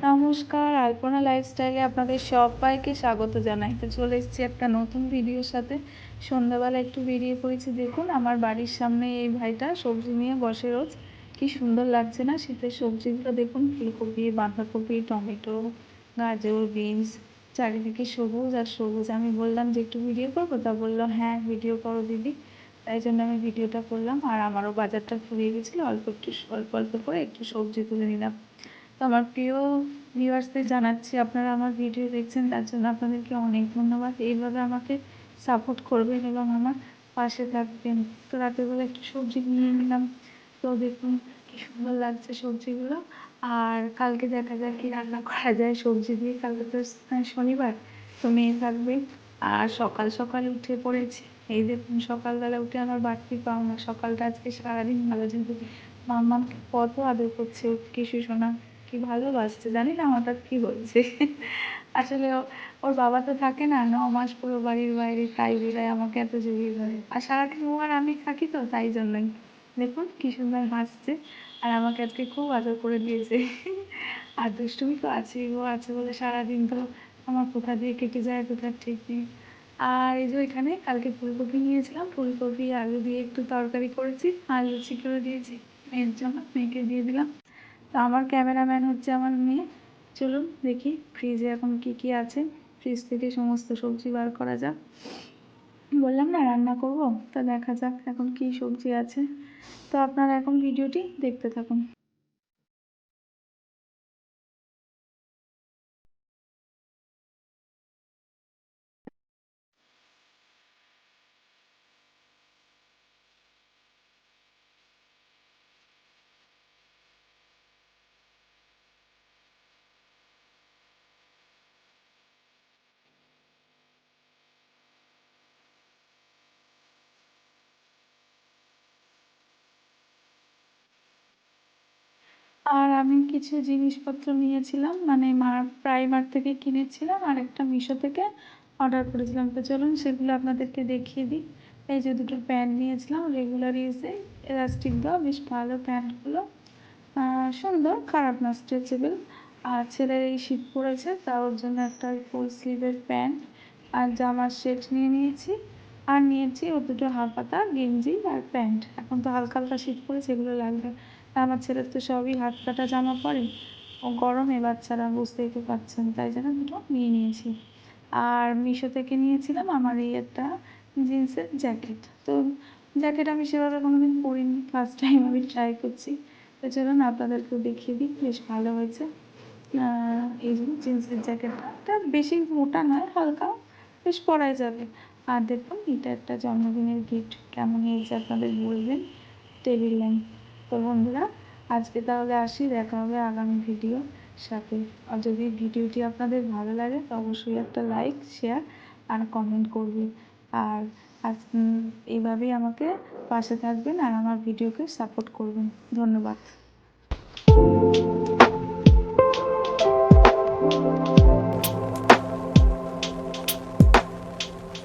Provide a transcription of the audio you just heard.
নমস্কার, আলপনা লাইফস্টাইলে আপনাদের সবাইকে স্বাগত জানাই। তো চলে এসেছি একটা নতুন ভিডিওর সাথে। সন্ধ্যাবেলা একটু বেরিয়ে পড়েছি। দেখুন আমার বাড়ির সামনে এই ভাইটা সবজি নিয়ে বসে রোজ। কি সুন্দর লাগছে না শীতের সবজিগুলো? দেখুন ফুলকপি, বাঁধাকপি, টমেটো, গাজর, বিনস, চারিদিকে সবুজ আর সবুজ। আমি বললাম যে একটু ভিডিও করবো, তা বললো হ্যাঁ ভিডিও করো দিদি। তাই জন্য আমি ভিডিওটা করলাম। আর আমারও বাজারটা ফুরিয়ে গেছিলো, অল্প অল্প করে একটু সবজি তুলে নিলাম। তো আমার প্রিয় ভিউয়ার্সদের জানাচ্ছি, আপনারা আমার ভিডিও দেখছেন তার জন্য আপনাদেরকে অনেক ধন্যবাদ। এইভাবে আমাকে সাপোর্ট করবেন এবং আমার পাশে থাকবেন। তো রাতেরবেলা একটু সবজি নিয়ে নিলাম। তো দেখুন কি সুন্দর লাগছে সবজিগুলো। আর কালকে দেখা যাক কি রান্না করা যায় সবজি দিয়ে। কালকে তো শনিবার, তো মেয়ে থাকবে। আর সকাল সকাল উঠে পড়েছি। এই দেখুন সকালবেলা উঠে আমার বাড়তি পাওনা। সকালটা আজকে সারাদিন ভালো যাবে। মাম্মামকে কত আদর করছে কিশু সোনা, কি ভালোবাসছে। জানি না হঠাৎ কি হয়েছে। আসলে ওর বাবা তো থাকে না, 9 মাস পুরো বাড়ির বাইরে, তাই বিদায় আমাকে এত জড়িয়ে ধরে। আর সারাদিন ও আর আমি থাকি তো তাই জন্যই। দেখুন কি সুন্দর হাসছে আর আমাকে আজকে খুব আদর করে দিয়েছে। আর দুষ্টুমি তো আছেই, ও আছে বলে সারাদিন তো আমার কোথা দিয়ে কেটে যায় কোথার ঠিক নেই। আর এই যে এখানে কালকে ফুলকপি নিয়েছিলাম, ফুলকপি আলু দিয়ে একটু তরকারি করেছি, আর লুচি করে দিয়েছি মেয়ের জন্য, মেয়েকে দিয়ে দিলাম। তো আমার ক্যামেরাম্যান হচ্ছে আমার মেয়ে। চলুন দেখি ফ্রিজে এখন কি কি আছে, ফ্রিজ থেকে সমস্ত সবজি বার করা যাক। বললাম না রান্না করব, তা দেখা যাক এখন কি সবজি আছে। তো আপনারা এখন ভিডিওটি দেখতে থাকুন। আর আমি কিছু জিনিসপত্র নিয়েছিলাম, মানে প্রাইমার থেকে কিনেছিলাম আর একটা মিশো থেকে অর্ডার করেছিলাম। তো চলুন সেগুলো আপনাদেরকে দেখিয়ে দিই। এই যে দুটো প্যান্ট নিয়েছিলাম রেগুলার ইউজে, এলাস্টিক দেওয়া, বেশ ভালো প্যান্টগুলো। সুন্দর, খারাপ না, স্ট্রেচেবল। আর ছেলের এই শীত পড়েছে, তা ওর জন্য একটা ফুল স্লিভের প্যান্ট আর জামার সেট নিয়ে নিয়েছি। আর নিয়েছি ও দুটো হাফ হাতা গেঞ্জি আর প্যান্ট। এখন তো হালকা হালকা শীত পড়েছে, এগুলো লাগবে। আমার ছেলের তো সবই হাত কাটা জামা পরে, ও গরমে বাচ্চারা বুঝতেই তো পারছেন, তাই জন্য দুটো নিয়ে নিয়েছি। আর মিশো থেকে নিয়েছিলাম আমার এই একটা জিন্সের জ্যাকেট। তো জ্যাকেট আমি সেভাবে কোনোদিন পরিনি, ফার্স্ট টাইম আমি ট্রাই করছি। তো চলুন আপনাদেরকেও দেখিয়ে দিই, বেশ ভালো হয়েছে। এই যে জিন্সের জ্যাকেটটা বেশি মোটা নয়, হালকা, বেশ পরাই যাবে। আর দেখুন এটা একটা জন্মদিনের গিফট, কেমন হয়েছে আপনাদের বলবেন, টেবিল ল্যাম্প। তো বন্ধুরা আজকে তাহলে আসি, দেখা হবে আগামী ভিডিওর সাথে। আর যদি ভিডিওটি আপনাদের ভালো লাগে তো অবশ্যই একটা লাইক, শেয়ার আর কমেন্ট করবেন। আর আজ এইভাবেই আমাকে পাশে থাকবেন আর আমার ভিডিওকে সাপোর্ট করবেন। ধন্যবাদ।